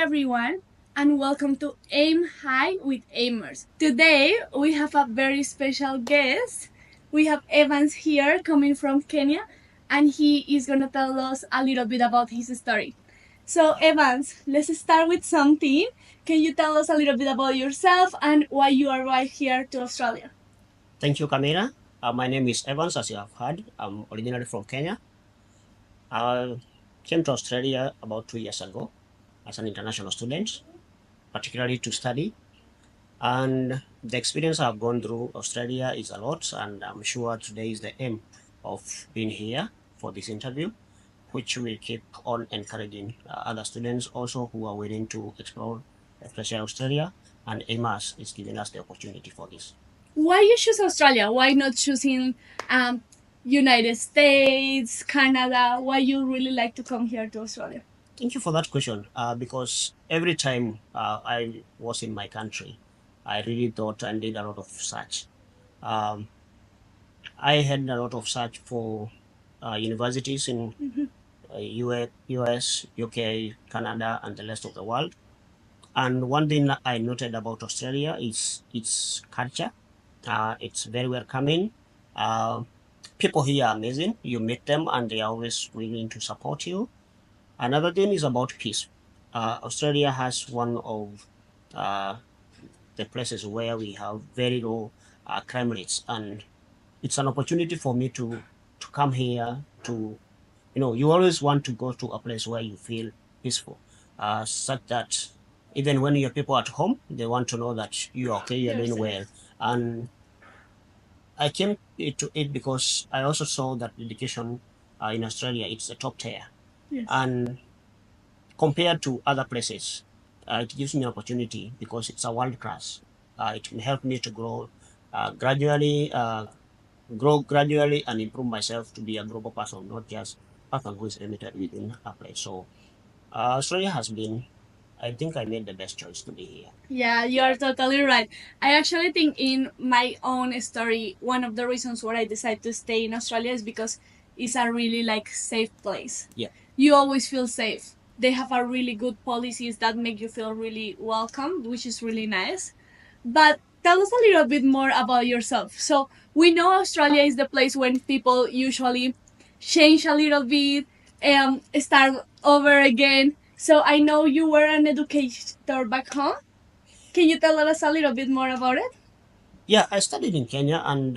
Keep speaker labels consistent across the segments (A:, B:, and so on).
A: everyone, and welcome to Aim High with Aimers. Today we have a very special guest. We have Evans here coming from Kenya, and he is going to tell us a little bit about his story. So, Evans, let's start with something. Can you tell us a little bit about yourself and why you arrived here to Australia?
B: Thank you, Camila. My name is Evans, as you have heard. I'm originally from Kenya. I came to Australia about 2 years ago as an international student, particularly to study. And the experience I've gone through Australia is a lot, and I'm sure today is the aim of being here for this interview, which will keep on encouraging other students also who are willing to explore, especially Australia. And AMAS is giving us the opportunity for this.
A: Why you choose Australia? Why not choosing United States, Canada? Why you really like to come here to Australia?
B: Thank you for that question. Because every time I was in my country, I really thought and did a lot of search. Um, I had a lot of search for universities in US, UK, Canada, and the rest of the world. And one thing I noted about Australia is its culture. It's very welcoming. Uh, People here are amazing. You meet them and they are always willing to support you. Another thing is about peace. Australia has one of uh, the places where we have very low crime rates, and it's an opportunity for me to come here. You always want to go to a place where you feel peaceful, such that even when your people at home, they want to know that you're okay, you're doing well. And I came to it because I also saw that education in Australia, it's the top tier.
A: Yes.
B: And compared to other places, it gives me an opportunity because it's a world class. It can help me to grow gradually, and improve myself to be a global person, not just a person who is limited within a place. So Australia has been, I think I made the best choice to be here.
A: Yeah, you are totally right. I actually think in my own story, one of the reasons why I decided to stay in Australia is because it's a really like safe place.
B: Yeah.
A: You always feel safe. They have a really good policies that make you feel really welcome, which is really nice. But tell us a little bit more about yourself. So we know Australia is the place when people usually change a little bit and start over again. So I know you were an educator back home. Can you tell us a little bit more about it?
B: Yeah, I studied in Kenya, and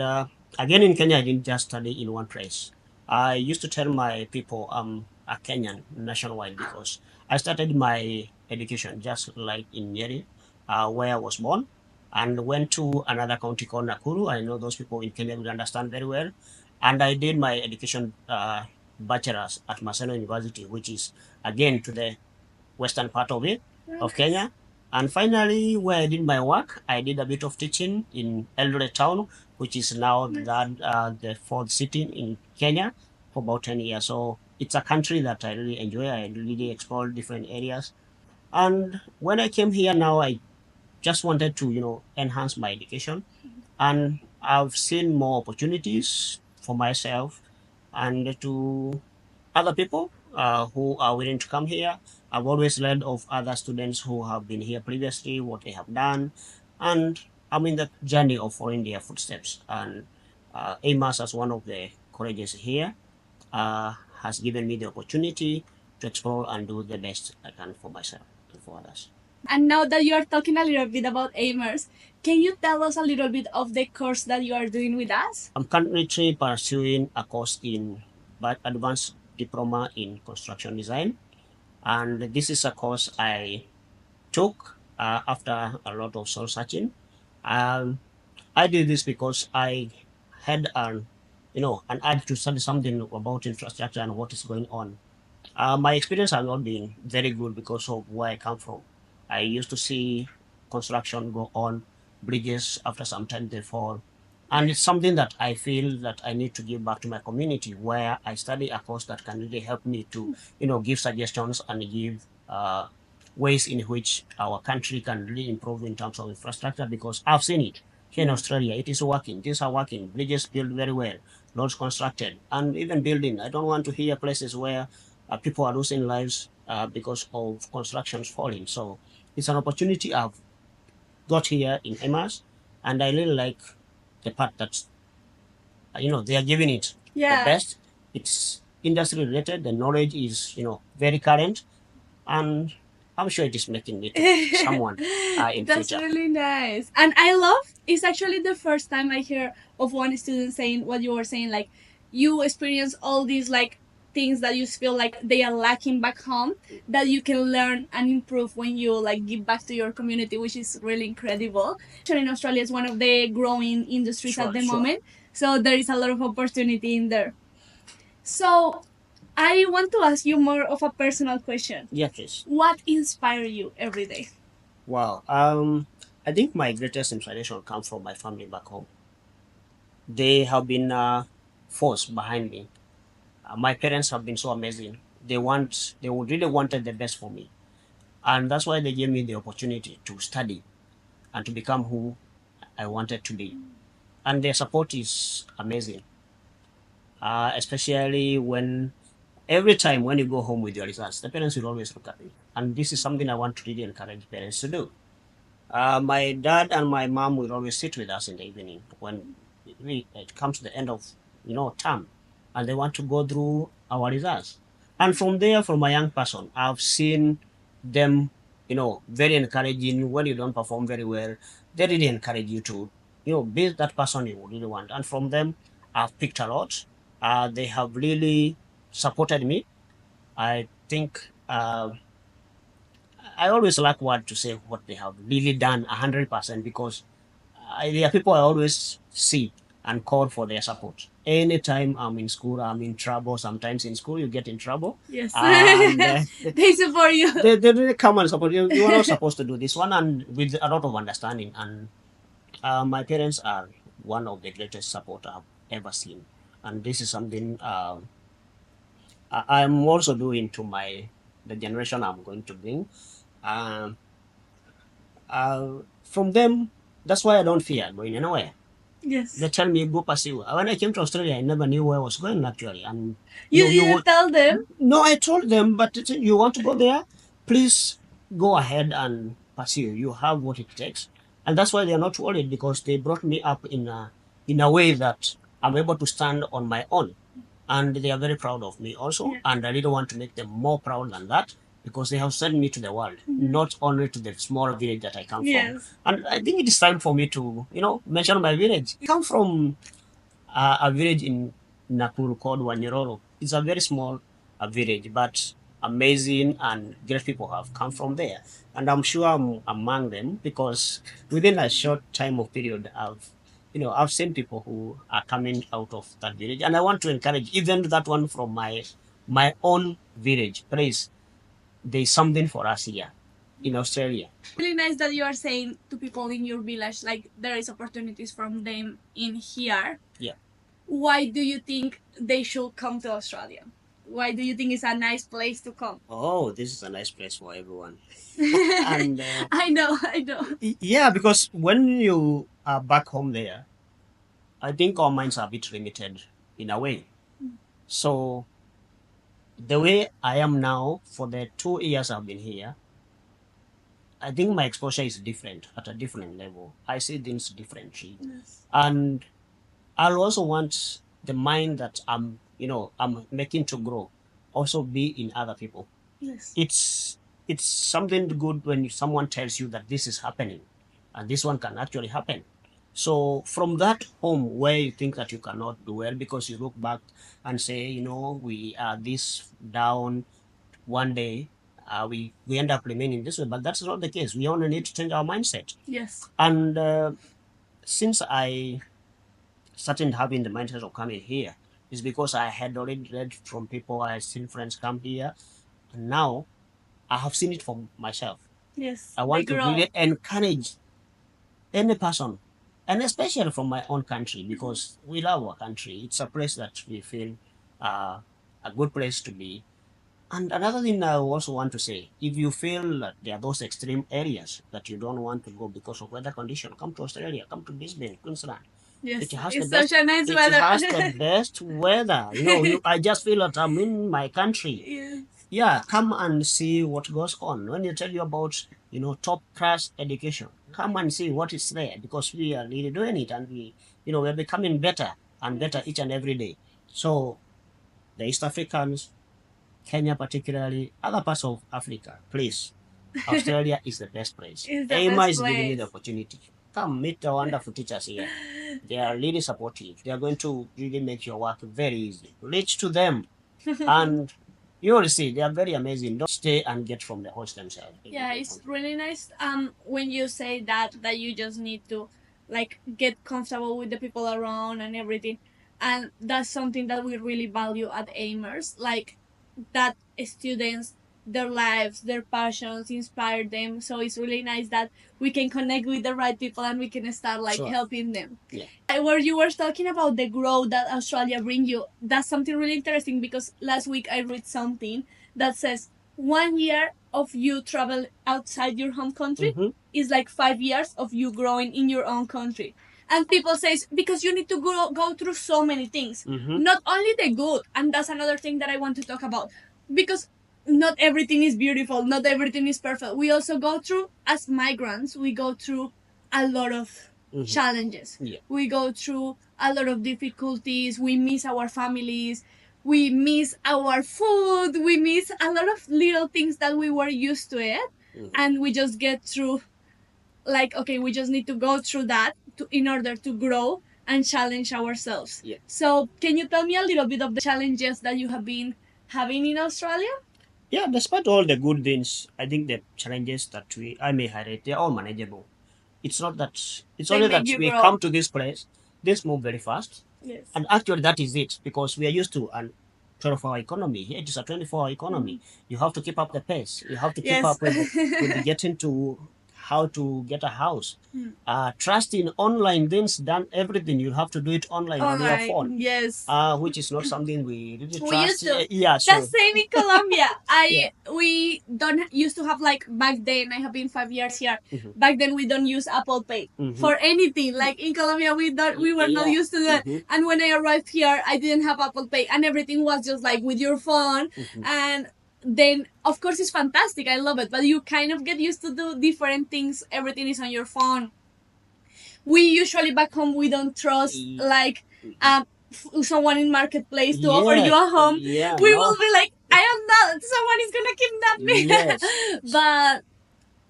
B: again in Kenya, I didn't just study in one place. I used to tell my people I'm a Kenyan nationwide because I started my education just like in Nyeri, where I was born, and went to another county called Nakuru. I know those people in Kenya will understand very well. And I did my education bachelor's at Maseno University, which is again to the western part of it, of Kenya. And finally, where I did my work, I did a bit of teaching in Eldoret town, which is now the fourth city in Kenya for about 10 years. So it's a country that I really enjoy. I really explore different areas. And when I came here now, I just wanted to, enhance my education. And I've seen more opportunities for myself and to other people who are willing to come here. I've always learned of other students who have been here previously, what they have done, and I'm in the journey of following their footsteps. And AMAS, as one of the colleges here, has given me the opportunity to explore and do the best I can for myself and for others.
A: And now that you are talking a little bit about Aimers, can you tell us a little bit of the course that you are doing with us?
B: I'm currently pursuing a course in advanced diploma in construction design, and this is a course I took after a lot of soul searching. Um, I did this because I had an urge to study something about infrastructure and what is going on. My experience has not been very good because of where I come from. I used to see construction go on, bridges after some time they fall. And it's something that I feel that I need to give back to my community, where I study a course that can really help me to, give suggestions and give ways in which our country can really improve in terms of infrastructure, because I've seen it here in Australia. It is working. Things are working. Bridges built very well, roads constructed, and even building. I don't want to hear places where people are losing lives because of constructions falling. So it's an opportunity I've got here in Emas, and I really like the part that they are giving it the
A: Yeah.
B: best. It's industry related. The knowledge is very current, and I'm sure it is making me to be someone in
A: That's
B: future.
A: really nice. And I love it's actually the first time I hear of one student saying what you were saying, like you experience all these like things that you feel like they are lacking back home that you can learn and improve when you like give back to your community, which is really incredible. In Australia is one of the growing industries
B: Sure,
A: at the
B: sure.
A: moment. So there is a lot of opportunity in there. So I want to ask you more of a personal question.
B: Yeah, please.
A: What inspires you every day?
B: Wow. I think my greatest inspiration comes from my family back home. They have been force behind me. My parents have been so amazing. They would really wanted the best for me, and that's why they gave me the opportunity to study and to become who I wanted to be. And their support is amazing, especially when every time when you go home with your results, the parents will always look at you. And this is something I want to really encourage parents to do. My dad and my mom will always sit with us in the evening when it comes to the end of term, and they want to go through our results. And from there, from a young person, I've seen them, very encouraging. When you don't perform very well, they really encourage you to, be that person you really want. And from them, I've picked a lot. They have really supported me. I think. I always like what to say what they have really done 100% because there are people I always see and call for their support. Anytime I'm in school, I'm in trouble. Sometimes in school you get in trouble.
A: Yes.
B: And
A: They support you.
B: they really come and support you. You are not supposed to do this one, and with a lot of understanding. And my parents are one of the greatest support I've ever seen. And this is something I'm also doing to the generation I'm going to bring. Um, from them, that's why I don't fear going anywhere.
A: Yes.
B: They tell me go pursue. When I came to Australia, I never knew where I was going actually. And
A: You tell them?
B: no, I told them, but you want to go there, please go ahead and pursue. You have what it takes, and that's why they are not worried because they brought me up in a way that I'm able to stand on my own, and they are very proud of me also. Yeah. And I really want to make them more proud than that because they have sent me to the world, not only to the small village that I come from. And I think it is time for me to, mention my village. I come from a village in Nakuru called Wanyiroro. It's a very small village, but amazing and great people have come from there. And I'm sure I'm among them because within a short time of period, I've seen people who are coming out of that village, and I want to encourage even that one from my own village. Please, there's something for us here in Australia.
A: Really nice that you are saying to people in your village like there is opportunities from them in here.
B: Yeah.
A: Why do you think they should come to Australia? Why do you think it's a nice place to come?
B: Oh, this is a nice place for everyone. And
A: I know.
B: yeah, because when you are back home there, I think our minds are a bit limited in a way. So the way I am now for the 2 years I've been here, I think my exposure is different at a different level. I see things differently.
A: Yes.
B: And I also want the mind that I'm making to grow also be in other people.
A: Yes.
B: It's something good when someone tells you that this is happening and this one can actually happen. So from that home where you think that you cannot do well because you look back and say, we are this down one day, we end up remaining this way, but that's not the case. We only need to change our mindset.
A: Yes.
B: And since I started having the mindset of coming here, is because I had already read from people, I had seen friends come here, and now I have seen it for myself.
A: Yes.
B: I want to really encourage any person, and especially from my own country, because we love our country. It's a place that we feel a good place to be. And another thing I also want to say, if you feel that there are those extreme areas that you don't want to go because of weather condition, come to Australia, come to Brisbane, Queensland.
A: Yes,
B: It has
A: it's
B: the best,
A: such a nice
B: it
A: weather.
B: has the best weather. I just feel that I'm in my country.
A: Yes.
B: yeah, come and see what goes on. When you tell you about, top class education, come and see what is there, because we are really doing it, and we're becoming better and better each and every day. So the East Africans, Kenya particularly, other parts of Africa, please, Australia is the best place.
A: It's the
B: AMA
A: best
B: is giving you the
A: place.
B: opportunity. Come meet the wonderful teachers here. They are really supportive. They are going to really make your work very easy. Reach to them, and you will see they are very amazing. Don't stay and get from the host themselves.
A: Yeah, it's really nice when you say that you just need to like get comfortable with the people around and everything. And that's something that we really value at Amers. Like that students, their lives, their passions inspire them. So it's really nice that we can connect with the right people and we can start like
B: Sure.
A: helping them.
B: Yeah.
A: Where you were talking about the growth that Australia bring you, that's something really interesting because last week I read something that says 1 year of you travel outside your home country is like 5 years of you growing in your own country. And people says because you need to go through so many things, not only the good, and that's another thing that I want to talk about because not everything is beautiful, not everything is perfect. We also go through as migrants, we go through a lot of challenges.
B: Yeah.
A: We go through a lot of difficulties. We miss our families. We miss our food. We miss a lot of little things that we were used to it. And we just get through, like, okay, we just need to go through that in order to grow and challenge ourselves.
B: Yeah.
A: So, can you tell me a little bit of the challenges that you have been having in Australia?
B: Yeah, despite all the good things, I think the challenges that I may highlight, they're all manageable. It's not that, it's
A: They
B: only
A: make
B: that
A: you
B: we
A: grow.
B: come to this place, this move very fast.
A: Yes.
B: And actually, that is it, because we are used to an 12-hour economy. Here it is a 24-hour economy. You have to keep up the pace. You have to keep
A: Yes.
B: up with the getting to how to get a house. Trust in online things, done everything. You have to do it online on your phone.
A: Yes.
B: Which is not something we really
A: We
B: trust.
A: used to.
B: Yeah,
A: The
B: so
A: same in Colombia.
B: yeah.
A: We don't used to have like back then. I have been 5 years here. Back then we don't use Apple Pay for anything. Like in Colombia, we were not
B: Yeah.
A: used to that. And when I arrived here, I didn't have Apple Pay, and everything was just like with your phone. And then of course it's fantastic. I love it, but you kind of get used to do different things. Everything is on your phone. We usually back home we don't trust like someone in marketplace to offer you a home.
B: Yeah,
A: We
B: no.
A: will be like, I am not. Someone is gonna kidnap me.
B: Yes.
A: But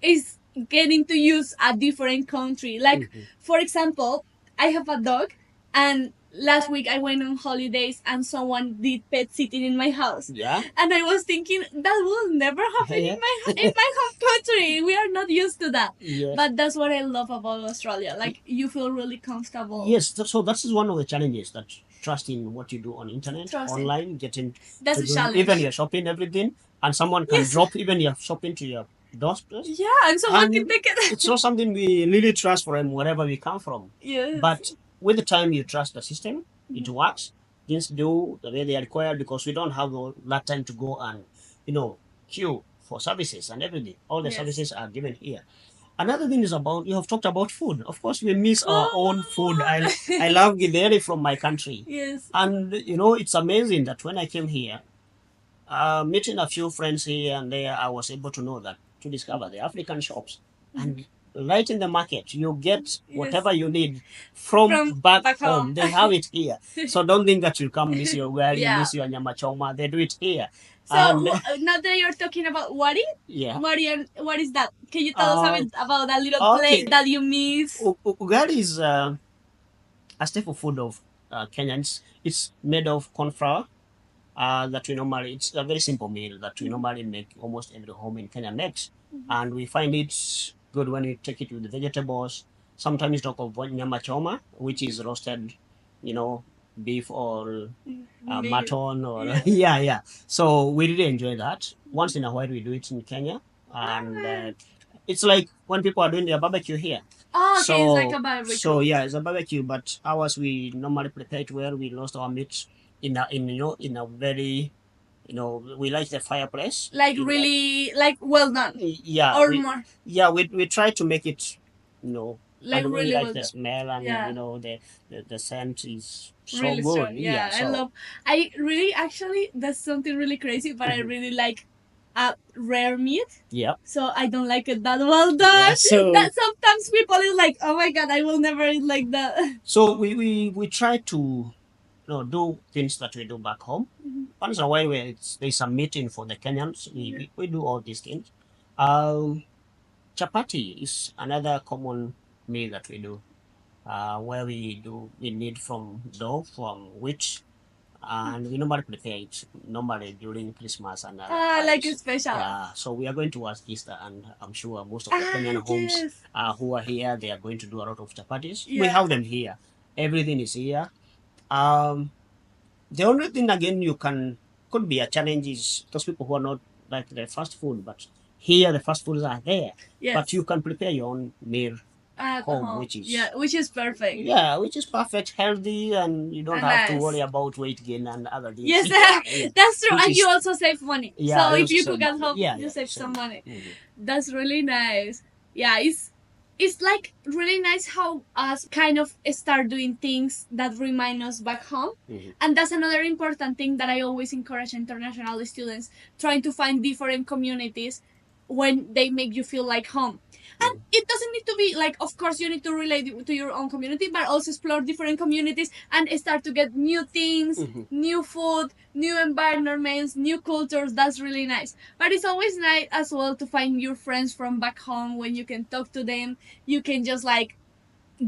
A: it's getting to use a different country. Like for example, I have a dog, and last week I went on holidays and someone did pet sitting in my house.
B: Yeah.
A: And I was thinking that will never happen
B: Yeah.
A: in my home country. We are not used to that.
B: Yeah.
A: But that's what I love about Australia. Like you feel really comfortable.
B: Yes, so that is one of the challenges, that trusting what you do on internet, online, getting
A: That's a
B: to do
A: challenge.
B: even your shopping, everything, and someone can drop even your shopping to your doorstep.
A: Yeah, and someone
B: And
A: can take it.
B: it's not something we really trust from wherever we come from.
A: Yes.
B: But with the time, you trust the system, it works, things do the way they are required, because we don't have that time to go and queue for services and everything. All the services are given here. Another thing is about, you have talked about food. Of course, we miss our own food. I love githeri from my country.
A: Yes.
B: And it's amazing that when I came here, meeting a few friends here and there, I was able to discover the African shops. And right in the market, you get whatever you need from back home. They have it here. So don't think that you come miss your where you miss your nyama choma. They do it here.
A: So now that you're talking about wari, what is that? Can you tell us a bit about that little place that you miss?
B: Ugali is a staple food of Kenyans. It's made of corn flour. That we normally, it's a very simple meal that we normally make almost every home in Kenya makes. And we find it good when you take it with the vegetables. Sometimes talk of nyama choma, which is roasted, beef or mutton or yeah. So we really enjoy that. Once in a while we do it in Kenya, and it's like when people are doing their barbecue here.
A: Oh, okay,
B: So,
A: it's like a barbecue.
B: So yeah, it's a barbecue, but ours we normally prepare it where we roast our meat in a very, we like the fireplace.
A: Like really, like well done.
B: Yeah.
A: Or more.
B: Yeah, we try to make it,
A: like
B: and
A: really
B: like
A: well
B: the
A: done.
B: smell, and
A: Yeah.
B: the scent is so
A: Really
B: good.
A: strong. Yeah,
B: so
A: I really actually that's something really crazy, but I really like rare meat.
B: Yeah.
A: So I don't like it that well done.
B: Yeah, so
A: That sometimes people is like, oh my god, I will never eat like that.
B: so we try to do things that we do back home. Once in a while, where there's a meeting for the Kenyans, we do all these things. Um, Chapati is another common meal that we do, where we need from dough from wheat, and we normally prepare it normally during Christmas and other
A: Like
B: times.
A: it's special.
B: Yeah, so we are going towards Easter, and I'm sure most of the Kenyan homes
A: Yes.
B: who are here, they are going to do a lot of chapatis. We
A: Yeah.
B: have them here. Everything is here. Um, the only thing again could be a challenge is those people who are not like the fast food, but here the fast foods are there.
A: Yes.
B: But you can prepare your own meal
A: At
B: home, which is
A: which is perfect.
B: yeah, which is perfect, healthy, and you don't
A: And
B: have to
A: nice.
B: worry about weight gain and other things.
A: Yes,
B: Yeah,
A: that's true.
B: which
A: And
B: is
A: you also save money.
B: yeah,
A: So
B: we
A: if
B: also
A: you
B: save
A: cook at
B: money.
A: home,
B: Yeah,
A: you
B: yeah,
A: save
B: save
A: some
B: money.
A: money. That's really nice. Yeah, it's like really nice how us kind of start doing things that remind us back home. And that's another important thing that I always encourage international students, trying to find different communities when they make you feel like home. And it doesn't need to be like, of course, you need to relate to your own community, but also explore different communities and start to get new things, new food, new environments, new cultures. That's really nice. But it's always nice as well to find your friends from back home when you can talk to them. You can just like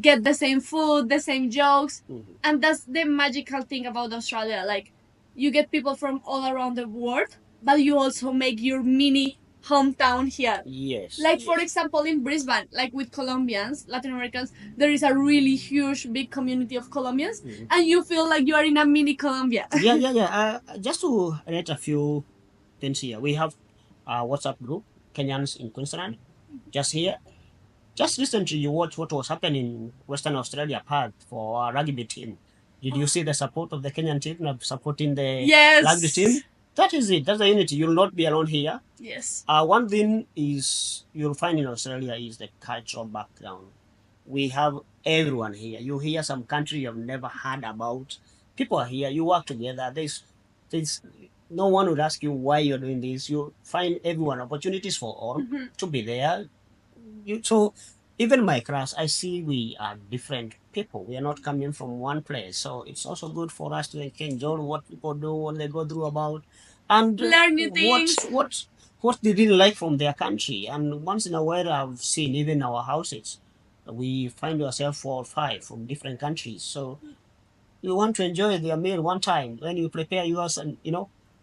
A: get the same food, the same jokes. And that's the magical thing about Australia. Like, you get people from all around the world, but you also make your mini hometown here.
B: Yes.
A: Like, for example, in Brisbane, like with Colombians, Latin Americans, there is a really huge, big community of Colombians, and you feel like you are in a mini Colombia.
B: Yeah, yeah, yeah. Just to add a few things here, we have a WhatsApp group, Kenyans in Queensland, just here. Just recently, you watched what was happening in Western Australia Perth for our rugby team. Did you see the support of the Kenyan team supporting the
A: Yes.
B: rugby team? That is it. That's the unity. You'll not be alone here.
A: Yes.
B: One thing is you'll find in Australia is the cultural background. We have everyone here. You hear some country you've never heard about. People are here. You work together. There's no one would ask you why you're doing this. You find everyone opportunities for all to be there. So even my class, I see we are different people. We are not coming from one place. So it's also good for us to enjoy what people do, what they go through about, and
A: learn new things.
B: What they didn't like from their country. And once in a while, I've seen even our houses, we find ourselves 4 or 5 from different countries. So you want to enjoy their meal one time when you prepare yours, and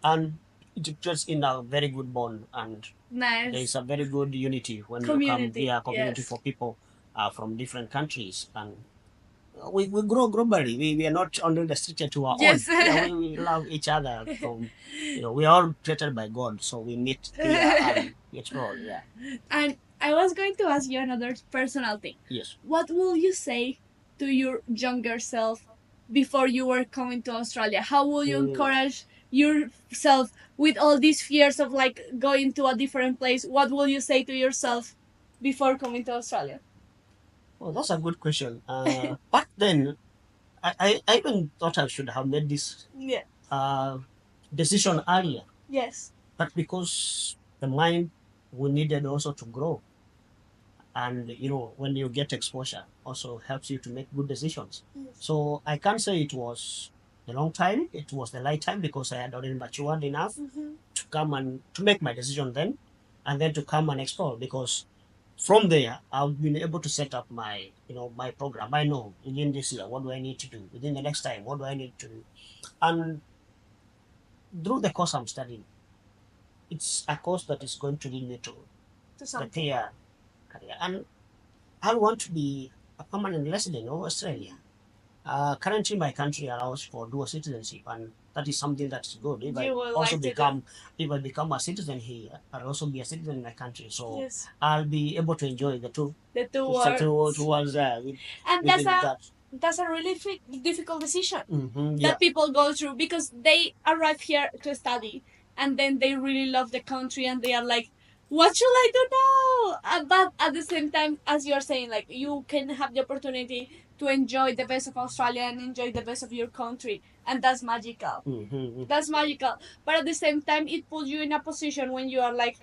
B: and it just in a very good bond, and
A: nice.
B: there is a very good unity when
A: Community,
B: you come here, community
A: yes.
B: for people from different countries, and we grow globally. We are not only restricted to our
A: Yes.
B: own. Yeah, we love each other. From we are all created by God, so we meet here and we explore. Yeah.
A: And I was going to ask you another personal thing.
B: Yes.
A: What will you say to your younger self before you were coming to Australia? How will you encourage yourself with all these fears of like going to a different place? What will you say to yourself before coming to Australia?
B: Well, that's a good question. Back then, I even thought I should have made this
A: Yeah.
B: decision earlier,
A: Yes.
B: but because the mind we needed also to grow, and when you get exposure, also helps you to make good decisions.
A: Yes.
B: So I can't say it was a long time. It was the right time because I had already matured enough to come and to make my decision then, and then to come and explore. Because from there, I've been able to set up my my program. I know within this year what do I need to do. Within the next time, what do I need to do, and through the course I'm studying, it's a course that is going to lead me to
A: something.
B: prepare career. And I want to be a permanent resident of Australia. Currently, my country allows for dual citizenship, and that is something that's good. If
A: You will like to do.
B: if I become a citizen here, I'll also be a citizen in my country. So
A: Yes.
B: I'll be able to enjoy the two.
A: The two
B: Towards
A: and that's a really difficult decision that people go through because they arrive here to study and then they really love the country and they are like, what should I do now? But at the same time, as you're saying, like you can have the opportunity to enjoy the best of Australia and enjoy the best of your country, and that's magical.
B: Mm-hmm.
A: That's magical. But at the same time, it puts you in a position when you are like,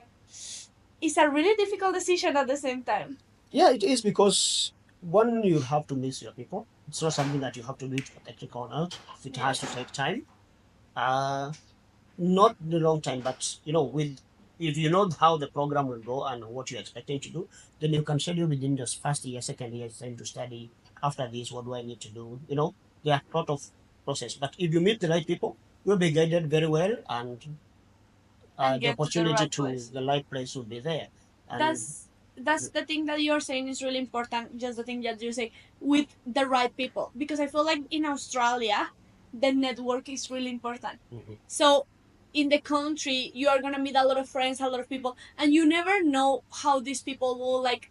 A: it's a really difficult decision at the same time.
B: Yeah, it is because one, you have to miss your people. It's not something that you have to do it for technical out. It has to
A: Yes.
B: take time. Uh, Not the long time, but with if you know how the program will go and what you're expecting to do, then you can schedule within just first year, second year, time to study. After this, what do I need to do? There are a lot of process. But if you meet the right people, you'll be guided very well, and
A: And
B: the
A: get to the
B: opportunity
A: right
B: to
A: place.
B: the right place will be there. And
A: That's the thing that you're saying is really important. Just the thing that you say with the right people, because I feel like in Australia, the network is really important.
B: mhm,
A: So in the country, you are gonna meet a lot of friends, a lot of people, and you never know how these people will like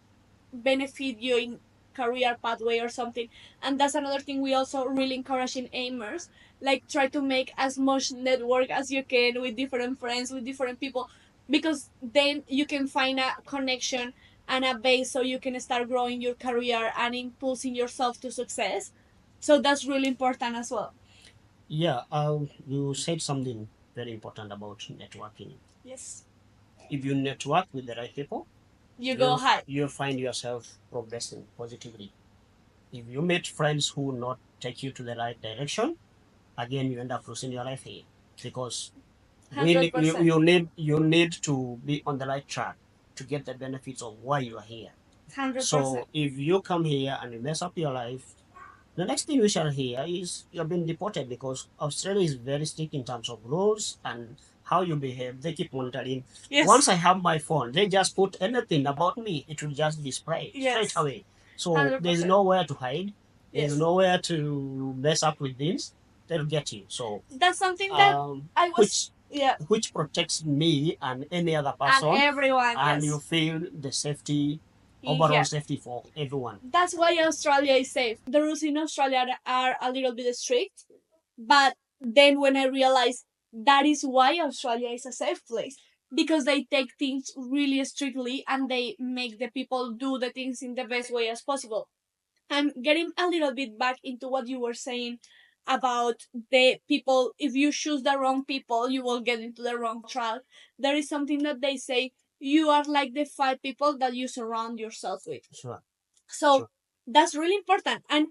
A: benefit you in career pathway or something. And that's another thing we also really encourage in aimers, like try to make as much network as you can with different friends, with different people, because then you can find a connection and a base so you can start growing your career and impulsing yourself to success. So that's really important as well.
B: yeah, you said something very important about networking.
A: Yes,
B: If you network with the right people,
A: you go
B: you'll
A: high.
B: you'll find yourself progressing positively. If you meet friends who will not take you to the right direction, again you end up losing your life here, because really you,
A: 100%.
B: you need you need to be on the right track to get the benefits of why you are here.
A: 100%.
B: So if you come here and you mess up your life, the next thing we shall hear is you're being deported, because Australia is very strict in terms of rules and how you behave. They keep monitoring. Once
A: Yes.
B: I have my phone, they just put anything about me, it will just display straight
A: Yes.
B: away. So there's
A: 100%.
B: nowhere to hide. There's
A: Yes.
B: nowhere to mess up with things. They'll get you. So
A: That's something that
B: um,
A: I was,
B: which
A: yeah,
B: which protects me and any other
A: and
B: person,
A: everyone,
B: and you
A: yes,
B: feel the safety,
A: in
B: overall
A: here.
B: safety for everyone.
A: That's why Australia is safe. The rules in Australia are a little bit strict, but then when I realized that is why Australia is a safe place, because they take things really strictly and they make the people do the things in the best way as possible. And getting a little bit back into what you were saying about the people, if you choose the wrong people, you will get into the wrong track. There is something that they say, you are like the five people that you surround yourself with.
B: Sure,
A: So
B: sure.
A: that's really important. And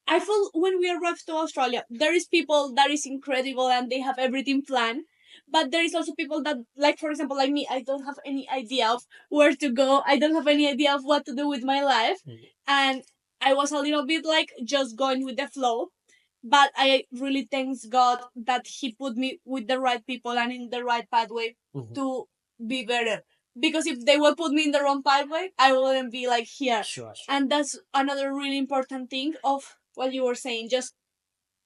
A: I feel when we arrive to Australia, there is people that is incredible and they have everything planned. But there is also people that, like for example, like me, I don't have any idea of where to go. I don't have any idea of what to do with my life,
B: Mhm.
A: and I was a little bit like just going with the flow. But I really thanks God that He put me with the right people and in the right pathway
B: Mhm.
A: to be better. Because if they would put me in the wrong pathway, I wouldn't be like here.
B: Sure, sure.
A: And that's another really important thing of what you were saying. Just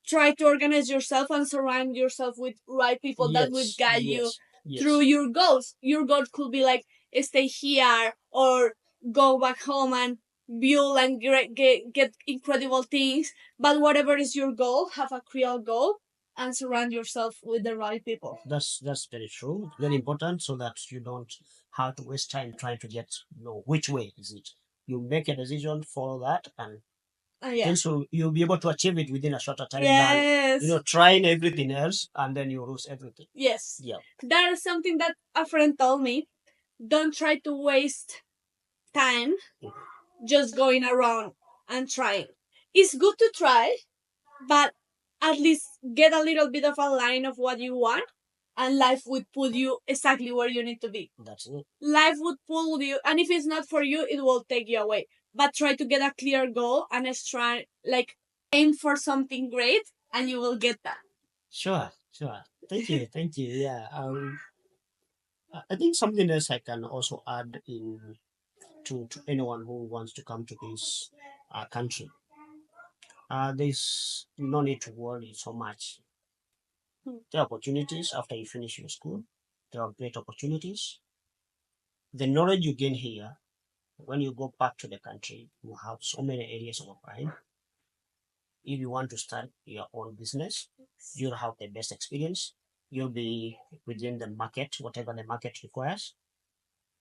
A: try to organize yourself and surround yourself with right people that would
B: Yes,
A: guide you
B: yes,
A: through
B: yes.
A: your goals. Your goal could be like stay here or go back home and build and get incredible things. But whatever is your goal, have a real goal and surround yourself with the right people.
B: That's very true. Very important, so that you don't have to waste time trying to get which way is it. You make a decision, follow that, and
A: Yeah.
B: then so you'll be able to achieve it within a shorter time than
A: Yes.
B: trying everything else and then you lose everything.
A: Yes.
B: Yeah.
A: That is something that a friend told me. Don't try to waste time just going around and trying. It's good to try, but at least get a little bit of a line of what you want, and life would put you exactly where you need to be.
B: That's it.
A: Life would pull you, and if it's not for you, it will take you away. But try to get a clear goal and try, like, aim for something great, and you will get that.
B: Sure, sure. Thank you, thank you. Yeah. I think something else I can also add in to anyone who wants to come to this country. There's no need to worry so much.
A: Hmm.
B: There are opportunities after you finish your school. There are great opportunities. The knowledge you gain here, when you go back to the country, you have so many areas of applying. If you want to start your own business, you'll have the best experience. You'll be within the market, whatever the market requires.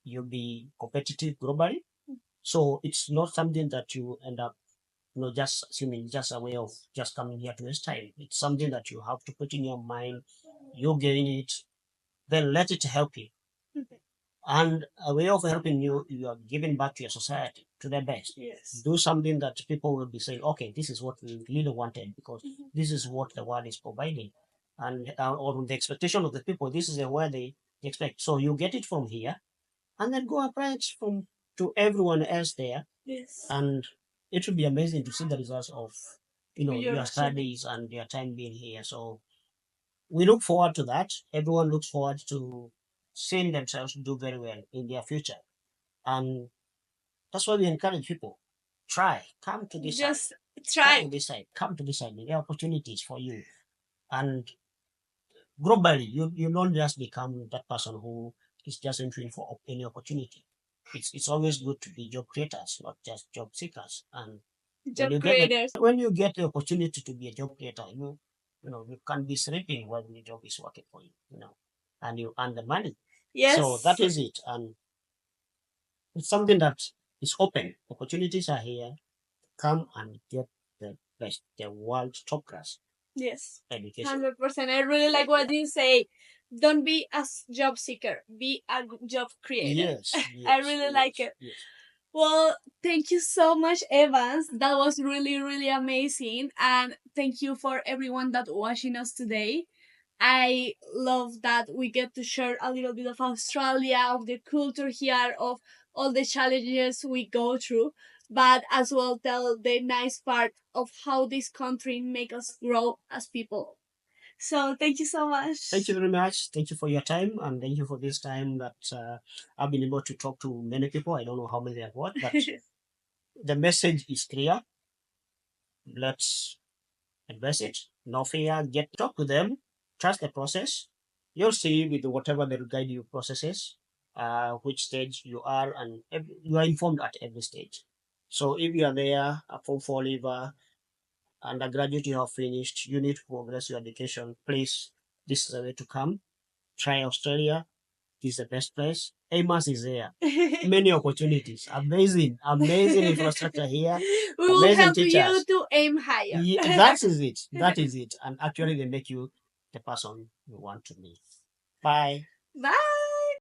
B: you'll be competitive globally. So it's not something that you end up, just assuming, just a way of just coming here to waste time. It's something that you have to put in your mind. You're getting it, then let it help you. And a way of helping you, you are giving back to your society to the best.
A: Yes.
B: Do something that people will be saying, okay, this is what we really wanted because this is what the world is providing. And or the expectation of the people, this is where they expect. So you get it from here and then go apply it from to everyone else there.
A: Yes.
B: And it would be amazing to see the results of
A: Your
B: your
A: achievement.
B: studies and your time being here. So we look forward to that. Everyone looks forward to seeing themselves do very well in their future. And that's why we encourage people. Try, come to this side,
A: Just
B: come
A: try.
B: to this side, come to this side. There are opportunities for you. And globally, you don't just become that person who is just entering for any opportunity. It's always good to be job creators, not just job seekers. And when
A: Job
B: you get
A: creators.
B: when you get the opportunity to be a job creator, you can be sleeping while the job is working for you, and you earn the money. So that
A: Yes.
B: is it, and it's something that is open. Opportunities are here. Come and get the best, the world's top class
A: Yes.
B: education.
A: 100%. I really like what you say. Don't be a job seeker. Be a job creator.
B: Yes,
A: I
B: yes,
A: really like
B: yes,
A: it.
B: yes.
A: Well, thank you so much, Evans. That was really, really amazing. And thank you for everyone that watching us today. I love that we get to share a little bit of Australia, of the culture here, of all the challenges we go through, but as well tell the nice part of how this country make us grow as people. So thank you so
B: Thank
A: much.
B: you very much. Thank you for your time, and thank you for this time that I've been able to talk to many people. I don't know how many I've got, but the message is clear. Let's address it. No fear. Get talk to them. Trust the process. You'll see with whatever they'll guide you processes, which stage you are, and you are informed at every stage. So if you are there, a form 4 leaver, undergraduate you have finished, you need to progress your education, please, this is the way to come. Try Australia. This is the best place. Amos is there. Many opportunities. Amazing, amazing infrastructure here.
A: We will
B: Amazing
A: help you
B: teachers.
A: to aim higher.
B: Yeah, that is it. That is it. And actually, they make you the person you want to be. Bye.
A: Bye.